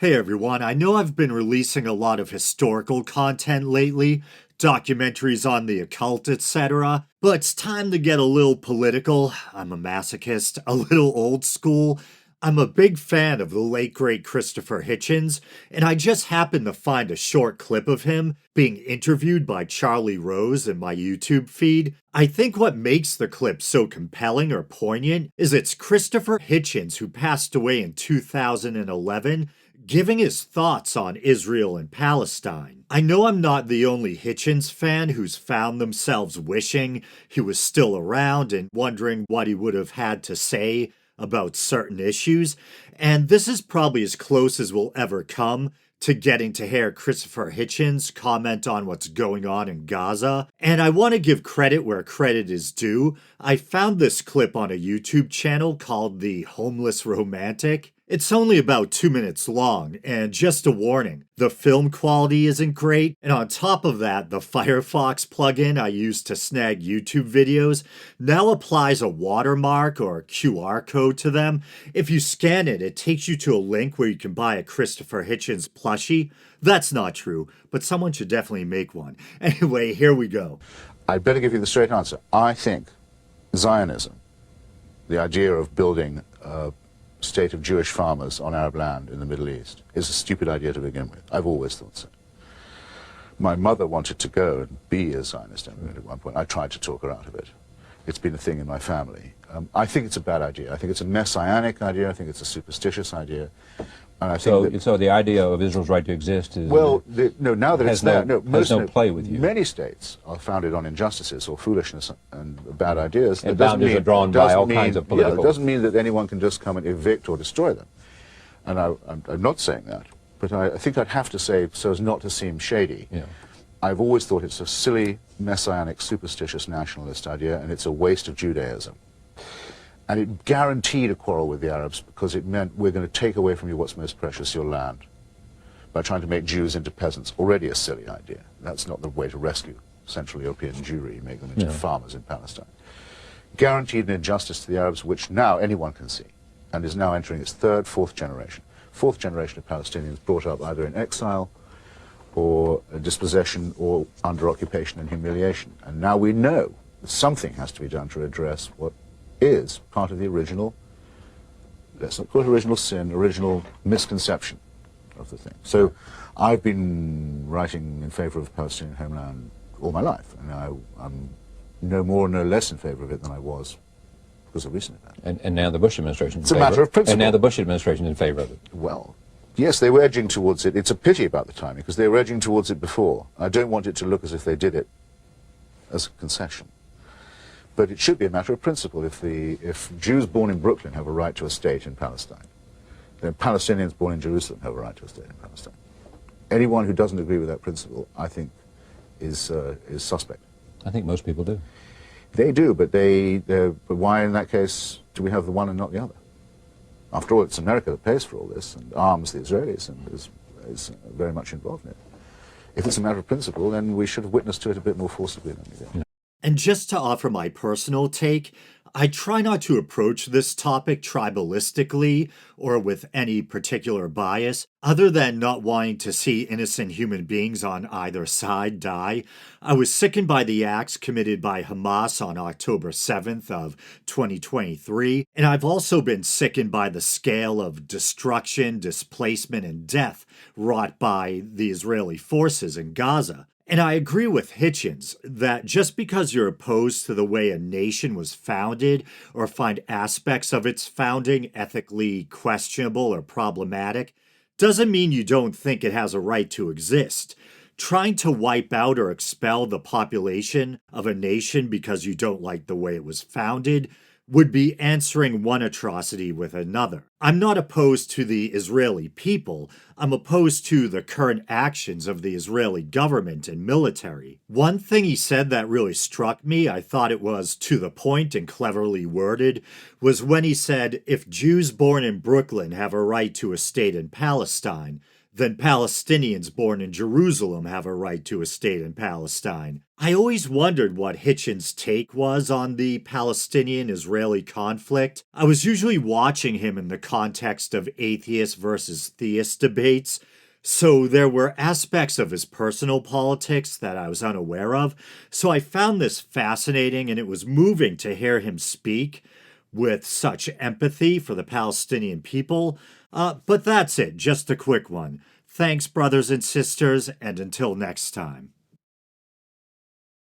Hey everyone, I know I've been releasing a lot of historical content lately, documentaries on the occult, etc., but it's time to get a little political. I'm a masochist, a little old school. I'm a big fan of the late great Christopher Hitchens, and I just happened to find a short clip of him being interviewed by Charlie Rose in my YouTube feed. I think what makes the clip so compelling or poignant is it's Christopher Hitchens, who passed away in 2011, giving his thoughts on Israel and Palestine. I know I'm not the only Hitchens fan who's found themselves wishing he was still around and wondering what he would have had to say about certain issues, and this is probably as close as we'll ever come to getting to hear Christopher Hitchens comment on what's going on in Gaza. And I want to give credit where credit is due. I found this clip on a YouTube channel called The Homeless Romantic. It's only about 2 minutes long, and just a warning, the film quality isn't great, and on top of that, the Firefox plugin I use to snag YouTube videos now applies a watermark or QR code to them. If you scan it, it takes you to a link where you can buy a Christopher Hitchens plushie. That's not true, but someone should definitely make one. Anyway, here we go. I'd better give you the straight answer. I think Zionism, the idea of building a state of Jewish farmers on Arab land in the Middle East, is a stupid idea to begin with. I've always thought so. My mother wanted to go and be a Zionist immigrant at one point. I tried to talk her out of it. It's been a thing in my family. I think it's a bad idea. I think it's a messianic idea. I think it's a superstitious idea. And I think so the idea of Israel's right to exist is now that it's there, has no play with you. Many states are founded on injustices or foolishness and bad ideas. And boundaries are drawn by all kinds of political. Yeah, it doesn't mean that anyone can just come and evict or destroy them. And I'm not saying that, but I think I'd have to say, so as not to seem shady, I've always thought it's a silly, messianic, superstitious nationalist idea, and it's a waste of Judaism. And it guaranteed a quarrel with the Arabs because it meant we're going to take away from you what's most precious, your land, by trying to make Jews into peasants. Already a silly idea. That's not the way to rescue Central European Jewry, make them into farmers in Palestine. Guaranteed an injustice to the Arabs, which now anyone can see, and is now entering its third, fourth generation. Fourth generation of Palestinians brought up either in exile or dispossession or under occupation and humiliation. And now we know that something has to be done to address what is part of the original, let's not call it original sin, original misconception of the thing. So I've been writing in favor of Palestinian homeland all my life, and I'm no more, no less in favor of it than I was because of recent events. And now the Bush administration is in favor. It's a matter of principle. And now the Bush administration is in favor of it. Well, yes, they were edging towards it. It's a pity about the timing, because they were edging towards it before. I don't want it to look as if they did it as a concession. But it should be a matter of principle. If Jews born in Brooklyn have a right to a state in Palestine, then Palestinians born in Jerusalem have a right to a state in Palestine. Anyone who doesn't agree with that principle, I think, is suspect. I think most people do. They do, but but why in that case do we have the one and not the other? After all, it's America that pays for all this and arms the Israelis and is very much involved in it. If it's a matter of principle, then we should have witnessed to it a bit more forcibly than we did. And just to offer my personal take, I try not to approach this topic tribalistically or with any particular bias, other than not wanting to see innocent human beings on either side die. I was sickened by the acts committed by Hamas on October 7th of 2023, and I've also been sickened by the scale of destruction, displacement, and death wrought by the Israeli forces in Gaza. And I agree with Hitchens that just because you're opposed to the way a nation was founded or find aspects of its founding ethically questionable or problematic doesn't mean you don't think it has a right to exist. Trying to wipe out or expel the population of a nation because you don't like the way it was founded would be answering one atrocity with another. I'm not opposed to the Israeli people. I'm opposed to the current actions of the Israeli government and military. One thing he said that really struck me, I thought it was to the point and cleverly worded, was when he said, if Jews born in Brooklyn have a right to a state in Palestine, then Palestinians born in Jerusalem have a right to a state in Palestine. I always wondered what Hitchens' take was on the Palestinian-Israeli conflict. I was usually watching him in the context of atheist versus theist debates, so there were aspects of his personal politics that I was unaware of. So I found this fascinating, and it was moving to hear him speak with such empathy for the Palestinian people. But that's it, just a quick one. Thanks, brothers and sisters, and until next time.